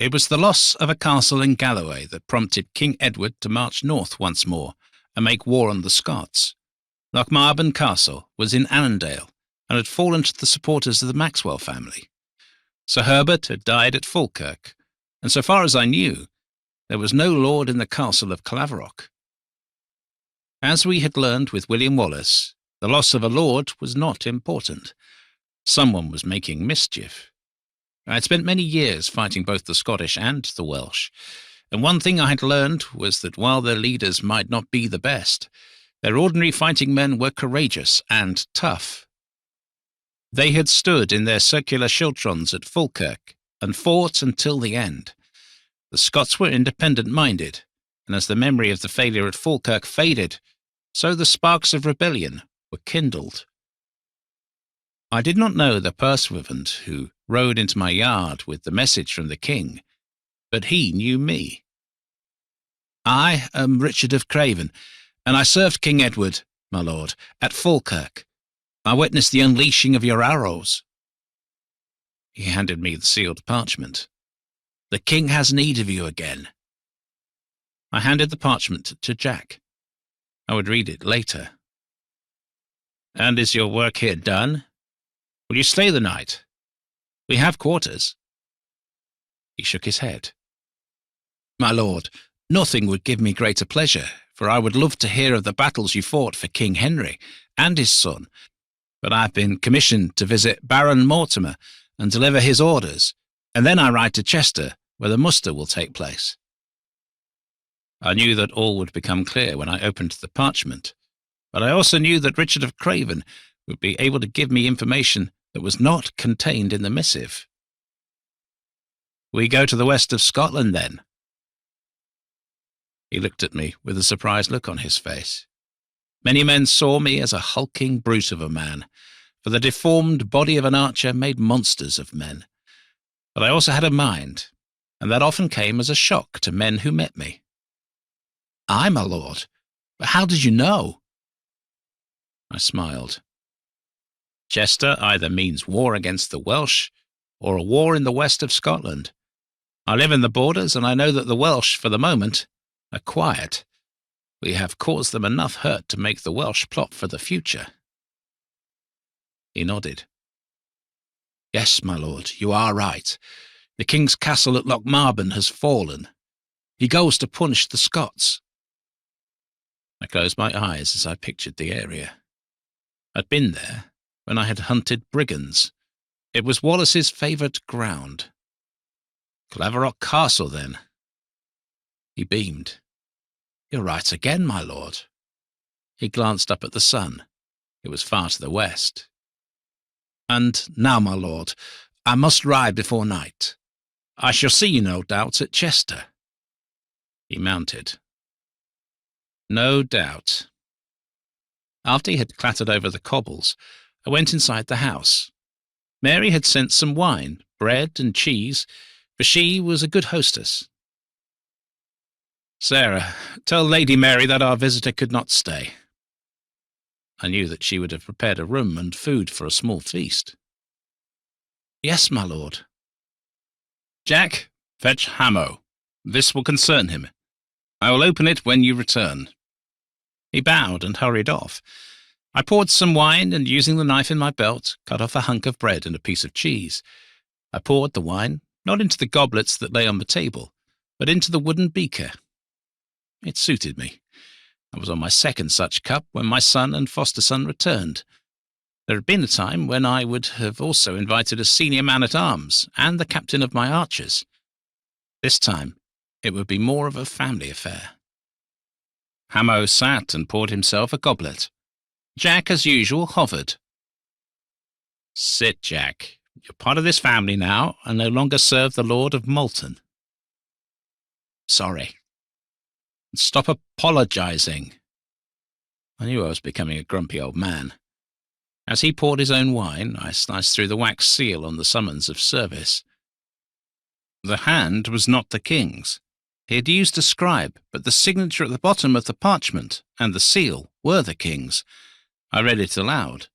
It was the loss of a castle in Galloway that prompted King Edward to march north once more and make war on the Scots. Lochmaben Castle was in Annandale and had fallen to the supporters of the Maxwell family. Sir Herbert had died at Falkirk, and so far as I knew, there was no lord in the castle of Claverock. As we had learned with William Wallace, the loss of a lord was not important. Someone was making mischief. I had spent many years fighting both the Scottish and the Welsh, and one thing I had learned was that while their leaders might not be the best, their ordinary fighting men were courageous and tough. They had stood in their circular schiltrons at Falkirk and fought until the end. The Scots were independent-minded, and as the memory of the failure at Falkirk faded, so the sparks of rebellion were kindled. I did not know the pursuivant who rode into my yard with the message from the king, but he knew me. "I am Richard of Craven, and I served King Edward, my lord, at Falkirk. I witnessed the unleashing of your arrows." He handed me the sealed parchment. "The king has need of you again." I handed the parchment to Jack. I would read it later. "And is your work here done? Will you stay the night? We have quarters." He shook his head. "My lord, nothing would give me greater pleasure, for I would love to hear of the battles you fought for King Henry and his son, but I have been commissioned to visit Baron Mortimer and deliver his orders, and then I ride to Chester, where the muster will take place." I knew that all would become clear when I opened the parchment, but I also knew that Richard of Craven would be able to give me information that was not contained in the missive. "We go to the west of Scotland, then?" He looked at me with a surprised look on his face. Many men saw me as a hulking brute of a man, for the deformed body of an archer made monsters of men. But I also had a mind, and that often came as a shock to men who met me. "Aye, my lord, but how did you know?" I smiled. "Chester either means war against the Welsh, or a war in the west of Scotland. I live in the borders, and I know that the Welsh, for the moment, are quiet. We have caused them enough hurt to make the Welsh plot for the future." He nodded. "Yes, my lord, you are right. The king's castle at Lochmaben has fallen. He goes to punish the Scots." I closed my eyes as I pictured the area. I'd been there when I had hunted brigands. It was Wallace's favourite ground. Claverock Castle, then. He beamed. "You're right again, my lord." He glanced up at the sun. It was far to the west. "And now, my lord, I must ride before night. I shall see you, no doubt, at Chester." He mounted. No doubt. After he had clattered over the cobbles, I went inside the house. Mary had sent some wine, bread and cheese, for she was a good hostess. "Sarah, tell Lady Mary that our visitor could not stay." I knew that she would have prepared a room and food for a small feast. "Yes, my lord." "Jack, fetch Hamo. This will concern him. I will open it when you return." He bowed and hurried off. I poured some wine and, using the knife in my belt, cut off a hunk of bread and a piece of cheese. I poured the wine, not into the goblets that lay on the table, but into the wooden beaker. It suited me. I was on my second such cup when my son and foster-son returned. There had been a time when I would have also invited a senior man-at-arms and the captain of my archers. This time it would be more of a family affair. Hamo sat and poured himself a goblet. Jack, as usual, hovered. "Sit, Jack. You're part of this family now, and no longer serve the Lord of Malton." "Sorry." "Stop apologizing." I knew I was becoming a grumpy old man. As he poured his own wine, I sliced through the wax seal on the summons of service. The hand was not the king's. He had used a scribe, but the signature at the bottom of the parchment and the seal were the king's. I read it aloud.